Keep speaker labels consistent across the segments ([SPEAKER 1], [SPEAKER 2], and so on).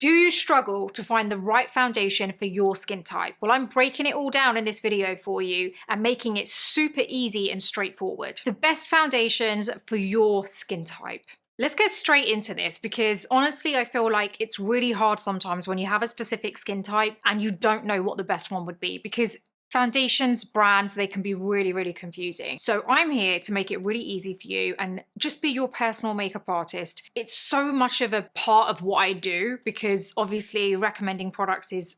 [SPEAKER 1] Do you struggle to find the right foundation for your skin type? Well, I'm breaking it all down in this video for you and making it super easy and straightforward. The best foundations for your skin type. Let's get straight into this because honestly, I feel like it's really hard sometimes when you have a specific skin type and you don't know what the best one would be because foundations, brands, they can be really, really confusing. So I'm here to make it really easy for you and just be your personal makeup artist. It's so much of a part of what I do because obviously recommending products is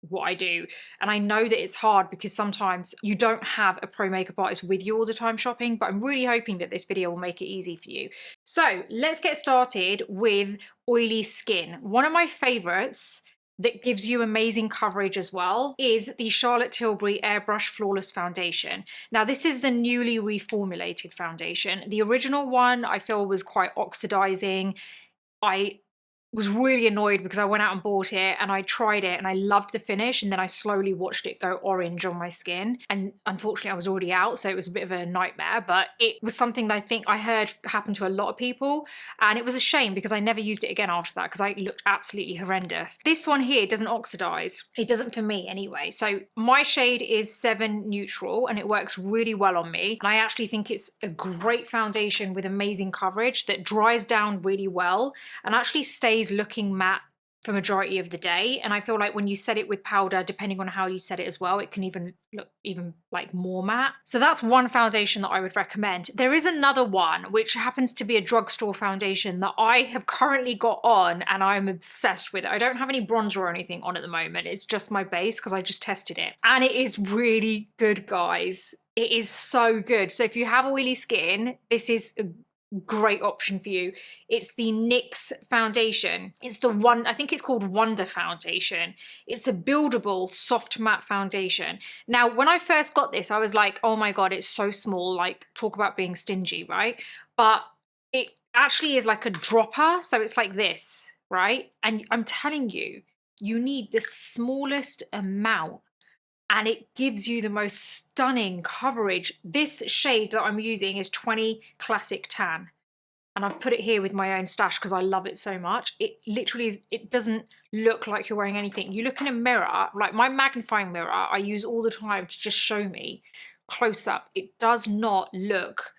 [SPEAKER 1] what I do. And I know that it's hard because sometimes you don't have a pro makeup artist with you all the time shopping, but I'm really hoping that this video will make it easy for you. So let's get started with oily skin. One of my favorites that gives you amazing coverage as well is the Charlotte Tilbury Airbrush Flawless Foundation. Now this is the newly reformulated foundation. The original one I feel was quite oxidizing. I was really annoyed because I went out and bought it and I tried it and I loved the finish, and then I slowly watched it go orange on my skin, and unfortunately I was already out, so it was a bit of a nightmare, but it was something that I think I heard happened to a lot of people, and it was a shame because I never used it again after that because I looked absolutely horrendous. This one here doesn't oxidize. It doesn't for me anyway. So my shade is 7 Neutral and it works really well on me, and I actually think it's a great foundation with amazing coverage that dries down really well and actually stays looking matte for majority of the day. And I feel like when you set it with powder, depending on how you set it as well, it can even look like more matte. So that's one foundation that I would recommend. There is another one which happens to be a drugstore foundation that I have currently got on and I'm obsessed with it. I don't have any bronzer or anything on at the moment. It's just my base because I just tested it and it is really good, guys. It is so good. So if you have oily skin, this is a great option for you. It's the NYX foundation. It's the one, I think it's called Wonder Foundation. It's a buildable soft matte foundation. Now, when I first got this, I was like, oh my God, it's so small. Like, talk about being stingy, right? But it actually is like a dropper. So it's like this, right? And I'm telling you, you need the smallest amount and it gives you the most stunning coverage. This shade that I'm using is 20 Classic Tan. And I've put it here with my own stash because I love it so much. It literally is, it doesn't look like you're wearing anything. You look in a mirror, like my magnifying mirror, I use all the time to just show me close up. It does not look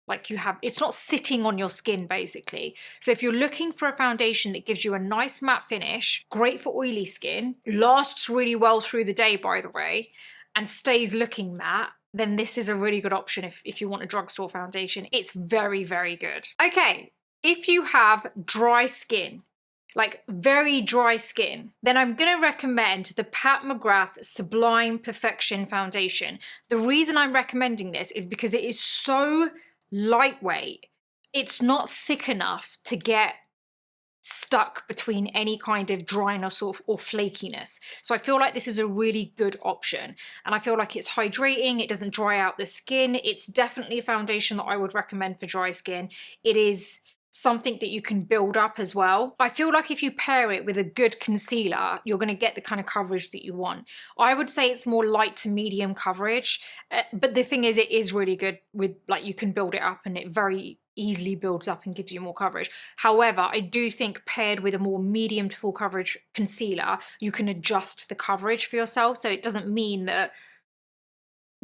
[SPEAKER 1] like you have, it's not sitting on your skin basically. So if you're looking for a foundation that gives you a nice matte finish, great for oily skin, lasts really well through the day by the way, and stays looking matte, then this is a really good option if you want a drugstore foundation. It's very, very good. Okay, if you have dry skin, like very dry skin, then I'm gonna recommend the Pat McGrath Sublime Perfection Foundation. The reason I'm recommending this is because it is so lightweight. It's not thick enough to get stuck between any kind of dryness or flakiness. So I feel like this is a really good option. And I feel like it's hydrating, it doesn't dry out the skin. It's definitely a foundation that I would recommend for dry skin. It is something that you can build up as well. I feel like if you pair it with a good concealer, you're going to get the kind of coverage that you want. I would say it's more light to medium coverage, but the thing is, it is really good with, like, you can build it up and it very easily builds up and gives you more coverage. However, I do think paired with a more medium to full coverage concealer, you can adjust the coverage for yourself. So it doesn't mean that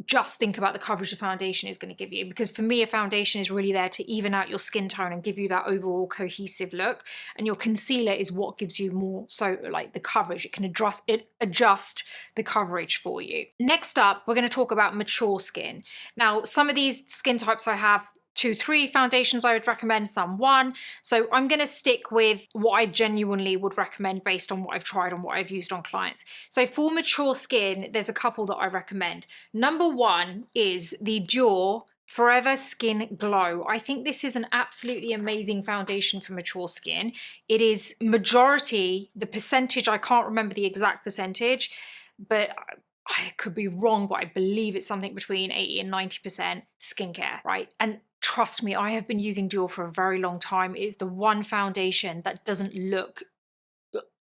[SPEAKER 1] just think about the coverage the foundation is going to give you, because for me a foundation is really there to even out your skin tone and give you that overall cohesive look, and your concealer is what gives you more so like the coverage. It can adjust the coverage for you. Next up, we're going to talk about mature skin. Now some of these skin types I have 2, 3 foundations I would recommend, some 1. So I'm going to stick with what I genuinely would recommend based on what I've tried and what I've used on clients. So for mature skin, there's a couple that I recommend. Number 1 is the Dior Forever Skin Glow. I think this is an absolutely amazing foundation for mature skin. It is majority, the percentage, I can't remember the exact percentage, but I could be wrong, but I believe it's something between 80 and 90% skincare, right? And trust me, I have been using Dior for a very long time. It's the one foundation that doesn't look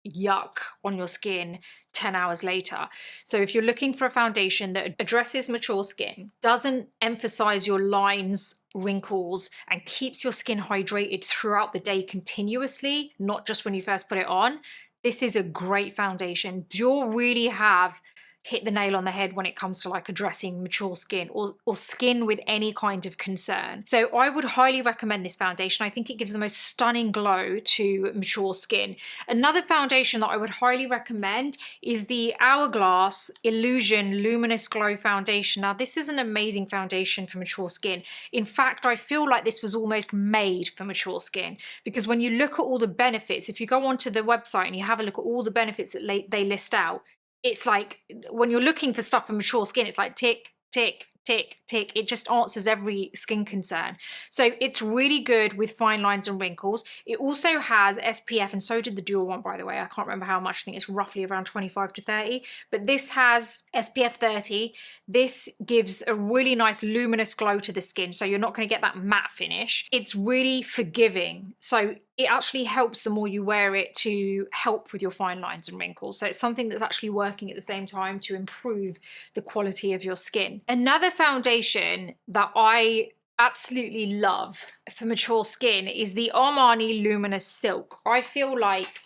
[SPEAKER 1] yuck on your skin 10 hours later. So if you're looking for a foundation that addresses mature skin, doesn't emphasize your lines, wrinkles, and keeps your skin hydrated throughout the day continuously, not just when you first put it on, this is a great foundation. Dior really have hit the nail on the head when it comes to like addressing mature skin or skin with any kind of concern. So I would highly recommend this foundation. I think it gives the most stunning glow to mature skin. Another foundation that I would highly recommend is the Hourglass Illusion Luminous Glow Foundation. Now this is an amazing foundation for mature skin. In fact, I feel like this was almost made for mature skin, because when you look at all the benefits, if you go onto the website and you have a look at all the benefits that they list out, it's like when you're looking for stuff for mature skin, it's like tick, tick, tick, tick. It just answers every skin concern. So it's really good with fine lines and wrinkles. It also has SPF, and so did the Dior one, by the way. I can't remember how much. I think it's roughly around 25 to 30, but this has SPF 30. This gives a really nice luminous glow to the skin, so you're not going to get that matte finish. It's really forgiving, so it actually helps the more you wear it to help with your fine lines and wrinkles. So it's something that's actually working at the same time to improve the quality of your skin. Another foundation that I absolutely love for mature skin is the Armani Luminous Silk. I feel like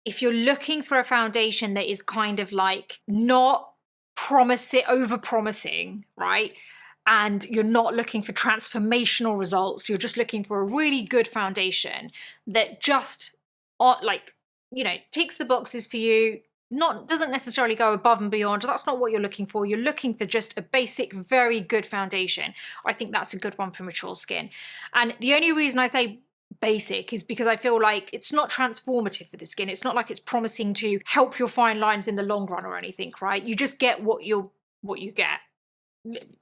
[SPEAKER 1] if you're looking for a foundation that is kind of like not over-promising, right? And you're not looking for transformational results, you're just looking for a really good foundation that just, like, you know, ticks the boxes for you, doesn't necessarily go above and beyond. That's not what you're looking for. You're looking for just a basic, very good foundation. I think that's a good one for mature skin. And the only reason I say basic is because I feel like it's not transformative for the skin. It's not like it's promising to help your fine lines in the long run or anything, right? You just get what you get.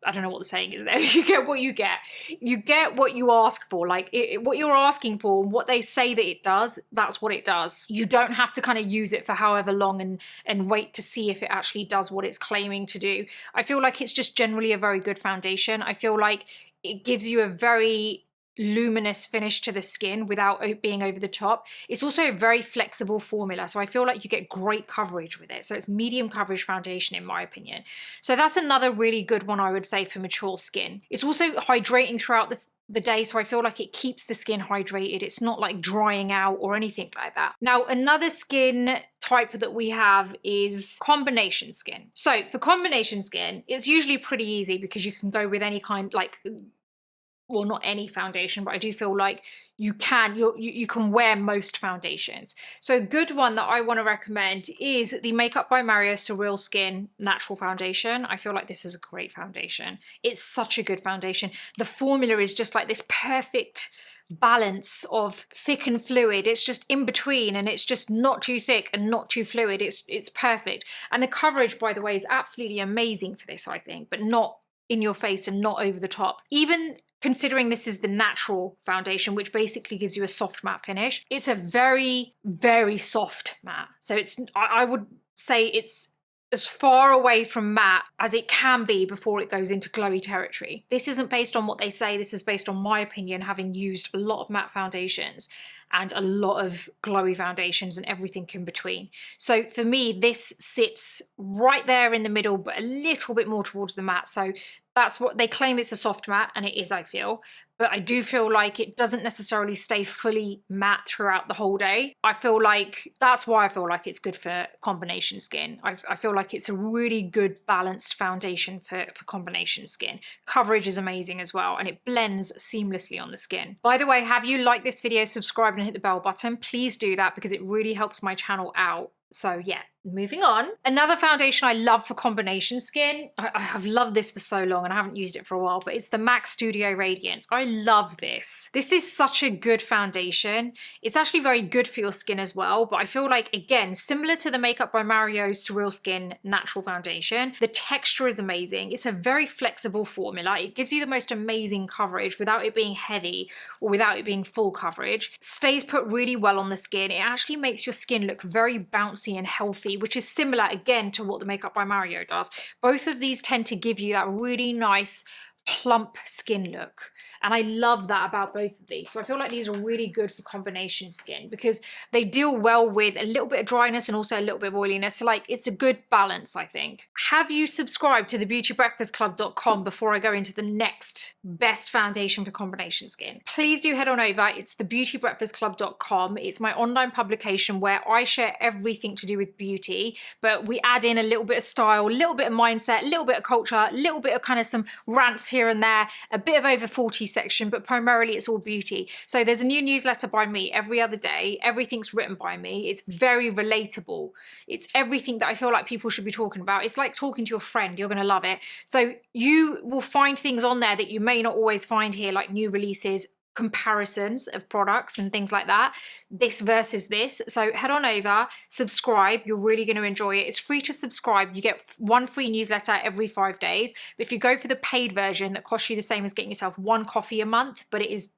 [SPEAKER 1] I don't know what the saying is there. You get what you get. You get what you ask for. Like what you're asking for, what they say that it does, that's what it does. You don't have to kind of use it for however long and wait to see if it actually does what it's claiming to do. I feel like it's just generally a very good foundation. I feel like it gives you a very luminous finish to the skin without being over the top. It's also a very flexible formula, so I feel like you get great coverage with it. So it's medium coverage foundation in my opinion. So that's another really good one I would say for mature skin. It's also hydrating throughout the day, so I feel like it keeps the skin hydrated. It's not like drying out or anything like that. Now, another skin type that we have is combination skin. So for combination skin, it's usually pretty easy because you can go with any kind, like, well, not any foundation, but I do feel like you can wear most foundations. So a good one that I want to recommend is the Makeup by Mario Surreal Skin Natural Foundation. I feel like this is a great foundation. It's such a good foundation. The formula is just like this perfect balance of thick and fluid. It's just in between, and it's just not too thick and not too fluid. It's perfect. And the coverage, by the way, is absolutely amazing for this, I think, but not in your face and not over the top. Even considering this is the natural foundation, which basically gives you a soft matte finish, it's a very, very soft matte. So I would say it's as far away from matte as it can be before it goes into glowy territory. This isn't based on what they say, this is based on my opinion, having used a lot of matte foundations and a lot of glowy foundations and everything in between. So for me, this sits right there in the middle, but a little bit more towards the matte. So that's what they claim, it's a soft matte, and it is, I feel. But I do feel like it doesn't necessarily stay fully matte throughout the whole day. I feel like that's why I feel like it's good for combination skin. I feel like it's a really good balanced foundation for combination skin. Coverage is amazing as well, and it blends seamlessly on the skin. By the way, have you liked this video, subscribe and hit the bell button? Please do that because it really helps my channel out. So yeah, moving on. Another foundation I love for combination skin, I have loved this for so long and I haven't used it for a while, but it's the MAC Studio Radiance. I love this. This is such a good foundation. It's actually very good for your skin as well, but I feel like, again, similar to the Makeup by Mario Surreal Skin Natural Foundation, the texture is amazing. It's a very flexible formula. It gives you the most amazing coverage without it being heavy or without it being full coverage. It stays put really well on the skin. It actually makes your skin look very bouncy and healthy, which is similar again to what the Makeup by Mario does. Both of these tend to give you that really nice plump skin look, And I love that about both of these. So I feel like these are really good for combination skin because they deal well with a little bit of dryness and also a little bit of oiliness. So like it's a good balance, I think. Have you subscribed to the beautybreakfastclub.com before I go into the next best foundation for combination skin? Please do head on over. It's the beautybreakfastclub.com. It's my online publication where I share everything to do with beauty, but we add in a little bit of style, a little bit of mindset, a little bit of culture, a little bit of kind of some rants here and there, a bit of over 40 section, but primarily it's all beauty. So there's a new newsletter by me every other day. Everything's written by me. It's very relatable. It's everything that I feel like people should be talking about. It's like talking to your friend. You're going to love it. So you will find things on there that you may not always find here, like new releases, comparisons of products and things like that, this versus this. So head on over, subscribe. You're really going to enjoy it. It's free to subscribe. You get one free newsletter every 5 days. But if you go for the paid version, that costs you the same as getting yourself one coffee a month, but it is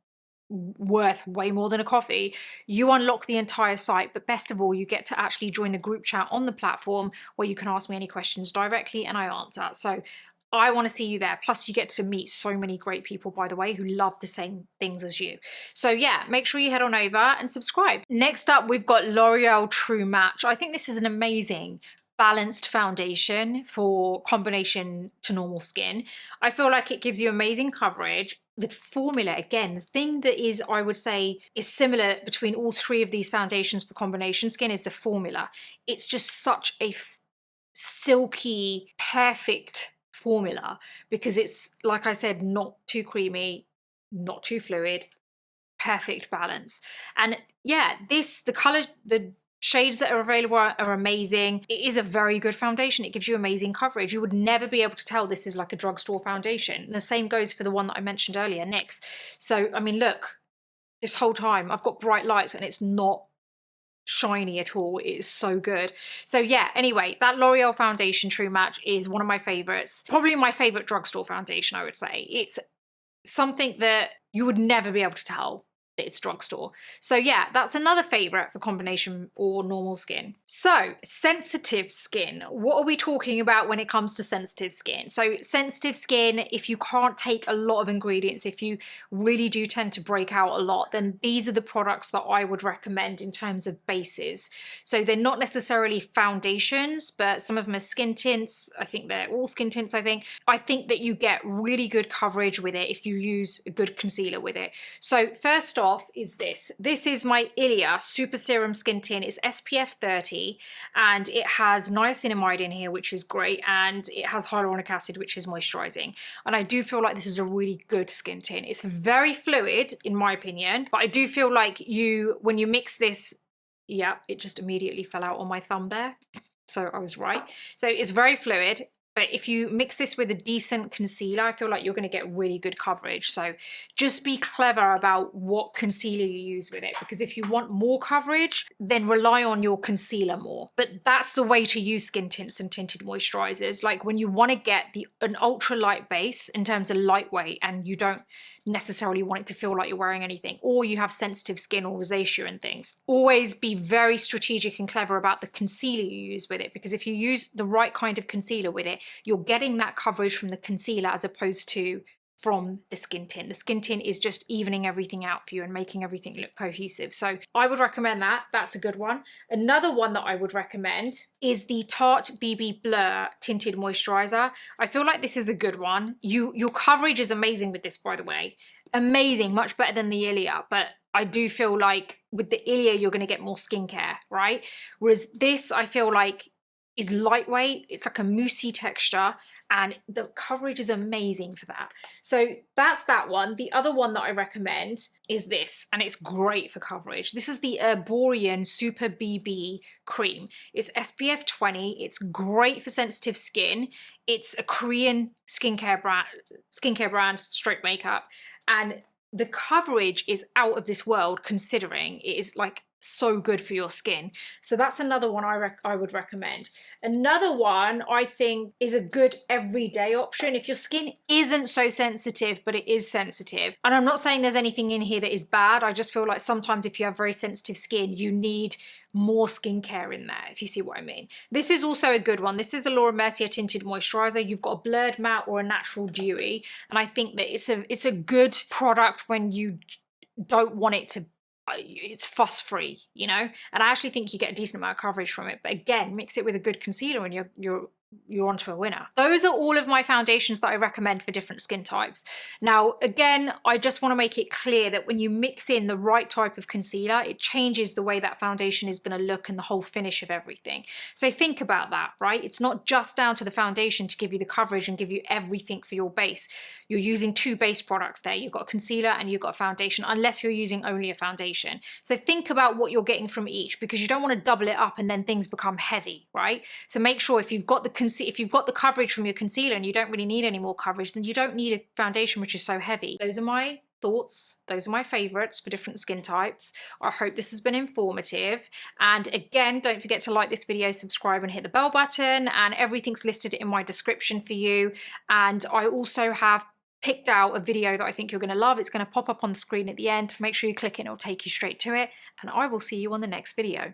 [SPEAKER 1] worth way more than a coffee, you unlock the entire site. But best of all, you get to actually join the group chat on the platform where you can ask me any questions directly and I answer. So I want to see you there. Plus you get to meet so many great people, by the way, who love the same things as you. So yeah, make sure you head on over and subscribe. Next up, we've got L'Oreal True Match. I think this is an amazing balanced foundation for combination to normal skin. I feel like it gives you amazing coverage. The formula, again, the thing that is, I would say, is similar between all three of these foundations for combination skin is the formula. It's just such a silky, perfect formula because it's, like I said, not too creamy, not too fluid, perfect balance. And yeah, the color, the shades that are available are amazing. It is a very good foundation. It gives you amazing coverage. You would never be able to tell this is like a drugstore foundation. And the same goes for the one that I mentioned earlier, NYX. So, I mean, look, this whole time I've got bright lights and it's not shiny at all. It is so good. So yeah, anyway, that L'Oreal foundation True Match is one of my favorites. Probably my favorite drugstore foundation, I would say. It's something that you would never be able to tell that it's drugstore. So yeah, that's another favorite for combination or normal skin. So sensitive skin, what are we talking about when it comes to sensitive skin? So sensitive skin, if you can't take a lot of ingredients, if you really do tend to break out a lot, then these are the products that I would recommend in terms of bases. So they're not necessarily foundations, but some of them are skin tints. I think they're all skin tints, I think. I think that you get really good coverage with it if you use a good concealer with it. So first off is this. This is my Ilia Super Serum Skin Tint. It's SPF 30 and it has niacinamide in here, which is great, and it has hyaluronic acid, which is moisturizing. And I do feel like this is a really good skin tint. It's very fluid in my opinion, but I do feel like when you mix this, yeah, it just immediately fell out on my thumb there. So I was right. So it's very fluid. But if you mix this with a decent concealer, I feel like you're going to get really good coverage. So just be clever about what concealer you use with it, because if you want more coverage, then rely on your concealer more. But that's the way to use skin tints and tinted moisturizers. Like when you want to get an ultra light base in terms of lightweight and you don't necessarily want it to feel like you're wearing anything, or you have sensitive skin or rosacea and things. Always be very strategic and clever about the concealer you use with it, because if you use the right kind of concealer with it, you're getting that coverage from the concealer as opposed to from the skin tint. The skin tint is just evening everything out for you and making everything look cohesive. So I would recommend that. That's a good one. Another one that I would recommend is the Tarte BB Blur Tinted Moisturizer. I feel like this is a good one. Your coverage is amazing with this, by the way. Amazing, much better than the Ilia, but I do feel like with the Ilia, you're going to get more skincare, right? Whereas this, I feel like, is lightweight. It's like a moussey texture and the coverage is amazing for that. So that's that one. The other one that I recommend is this, and it's great for coverage. This is the Herborian Super BB Cream. It's SPF 20. It's great for sensitive skin. It's a Korean skincare brand, stroke makeup, and the coverage is out of this world considering it is like so good for your skin. So that's another one I would recommend. Another one I think is a good everyday option if your skin isn't so sensitive, but it is sensitive. And I'm not saying there's anything in here that is bad. I just feel like sometimes if you have very sensitive skin, you need more skincare in there, if you see what I mean. This is also a good one. This is the Laura Mercier Tinted Moisturizer. You've got a blurred matte or a natural dewy. And I think that it's a good product when you don't want it to, it's fuss free, you know? And I actually think you get a decent amount of coverage from it. But again, mix it with a good concealer and you're onto a winner. Those are all of my foundations that I recommend for different skin types. Now, again, I just want to make it clear that when you mix in the right type of concealer, it changes the way that foundation is going to look and the whole finish of everything. So think about that, right? It's not just down to the foundation to give you the coverage and give you everything for your base. You're using two base products there. You've got a concealer and you've got a foundation, unless you're using only a foundation. So think about what you're getting from each, because you don't want to double it up and then things become heavy, right? So make sure if you've got the coverage from your concealer and you don't really need any more coverage, then you don't need a foundation which is so heavy. Those are my thoughts. Those are my favorites for different skin types. I hope this has been informative. And again, don't forget to like this video, subscribe and hit the bell button, and everything's listed in my description for you. And I also have picked out a video that I think you're going to love. It's going to pop up on the screen at the end. Make sure you click it and it'll take you straight to it. And I will see you on the next video.